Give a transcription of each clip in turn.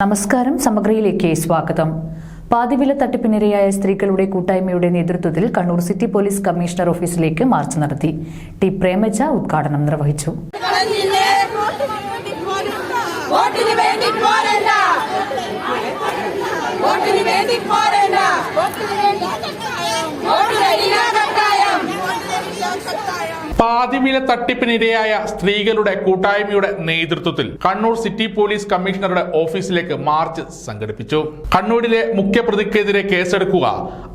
നമസ്കാരം, സമഗ്രയിലേക്ക് സ്വാഗതം. പാതിവില തട്ടിപ്പിനിരയായ സ്ത്രീകളുടെ കൂട്ടായ്മയുടെ നേതൃത്വത്തിൽ കണ്ണൂർ സിറ്റി പോലീസ് കമ്മീഷണർ ഓഫീസിലേക്ക് മാർച്ച് നടത്തി. ടി പ്രേമജ ഉദ്ഘാടനം നിർവഹിച്ചു. പാതിവില തട്ടിപ്പിനിരയായ സ്ത്രീകളുടെ കൂട്ടായ്മയുടെ നേതൃത്വത്തിൽ കണ്ണൂർ സിറ്റി പോലീസ് കമ്മീഷണറുടെ ഓഫീസിലേക്ക് മാർച്ച് സംഘടിപ്പിച്ചു. കണ്ണൂരിലെ മുഖ്യപ്രതിക്കെതിരെ കേസെടുക്കുക,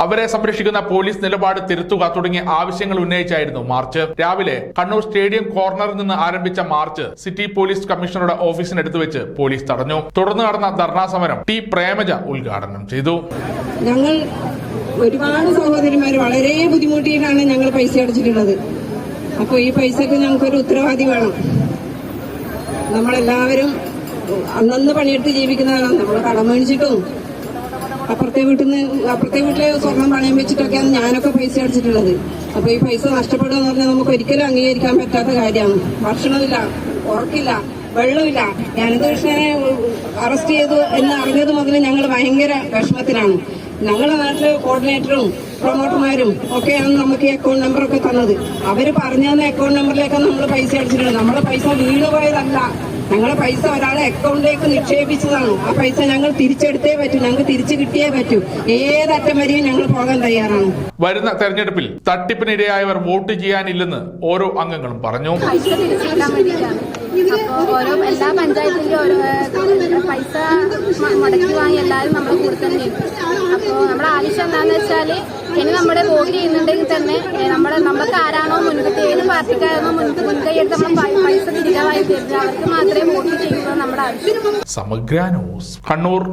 അവരെ സംരക്ഷിക്കുന്ന പോലീസ് നിലപാട് തിരുത്തുക തുടങ്ങിയ ആവശ്യങ്ങൾ ഉന്നയിച്ചായിരുന്നു മാർച്ച്. രാവിലെ കണ്ണൂർ സ്റ്റേഡിയം കോർണറിൽ നിന്ന് ആരംഭിച്ച മാർച്ച് സിറ്റി പോലീസ് കമ്മീഷണറുടെ ഓഫീസിനടുത്ത് വെച്ച് പോലീസ് തടഞ്ഞു. തുടർന്ന് നടന്ന ധർണാ സമരം ടി പ്രേമജ ഉദ്ഘാടനം ചെയ്തു. ഞങ്ങൾ ഒരുപാട് സഹോദരിമാർ വളരെ ബുദ്ധിമുട്ടിയിട്ടാണ് ഞങ്ങൾ പൈസ അടച്ചിട്ടുള്ളത്. അപ്പോൾ ഈ പൈസക്ക് ഞങ്ങൾക്കൊരു ഉത്തരവാദി വേണം. നമ്മളെല്ലാവരും അന്നന്ന് പണിയെടുത്ത് ജീവിക്കുന്നതാണ്. നമ്മൾ കടം മേടിച്ചിട്ടും അപ്പുറത്തെ വീട്ടിലെ സ്വർണം പണയം വെച്ചിട്ടൊക്കെയാണ് ഞാനൊക്കെ പൈസ അടച്ചിട്ടുള്ളത്. അപ്പോൾ ഈ പൈസ നഷ്ടപ്പെടുക എന്ന് പറഞ്ഞാൽ നമുക്ക് ഒരിക്കലും അംഗീകരിക്കാൻ പറ്റാത്ത കാര്യമാണ്. ഭക്ഷണമില്ല, ഉറക്കില്ല, വെള്ളമില്ല. ജ്ഞാനകൃഷ്ണനെ അറസ്റ്റ് ചെയ്തു എന്ന് അറിഞ്ഞത് മുതൽ ഞങ്ങൾ ഭയങ്കര വിഷമത്തിലാണ്. ഞങ്ങളുടെ നാട്ടിലെ കോർഡിനേറ്ററും പ്രൊമോട്ടർമാരും ഒക്കെയാണ് നമുക്ക് ഈ അക്കൗണ്ട് നമ്പറൊക്കെ തന്നത്. അവര് പറഞ്ഞു തന്ന അക്കൗണ്ട് നമ്പറിലേക്കാണ് നമ്മൾ പൈസ അടിച്ചിട്ടുള്ളത്. നമ്മളെ പൈസ വീണ് പോയതല്ല, ഞങ്ങളെ പൈസ ഒരാളെ അക്കൗണ്ടിലേക്ക് നിക്ഷേപിച്ചതാണ്. ആ പൈസ ഞങ്ങൾ തിരിച്ചെടുത്തേ പറ്റൂ, ഞങ്ങൾക്ക് തിരിച്ചു കിട്ടിയേ പറ്റൂ. ഏതറ്റം വരെയും ഞങ്ങൾ പോകാൻ തയ്യാറാണ്. വരുന്ന തെരഞ്ഞെടുപ്പിൽ തട്ടിപ്പിനിരയായവർ വോട്ട് ചെയ്യാനില്ലെന്ന് ഓരോ അംഗങ്ങളും പറഞ്ഞു. ഓരോ എല്ലാ പഞ്ചായത്തിലും ഓരോ പൈസ മുടക്കി വാങ്ങി എല്ലാവരും നമ്മുടെ കൂടെ തന്നെ. അപ്പോൾ നമ്മുടെ ആവശ്യം എന്താണെന്ന് വെച്ചാൽ, ഇനി നമ്മുടെ വോട്ട് ചെയ്യുന്നുണ്ടെങ്കിൽ തന്നെ നമുക്ക് ആരാണോ മുൻകൈ, ഏത് പാർട്ടിക്കാരാണോ മുൻകൈ എടുത്ത് നമ്മൾ പൈസ തിരികെ വാങ്ങി തരുന്നത് അവർക്ക് മാത്രമേ വോട്ട് ചെയ്യുന്നത് നമ്മുടെ ആവശ്യം. സമഗ്ര ന്യൂസ്, കണ്ണൂർ.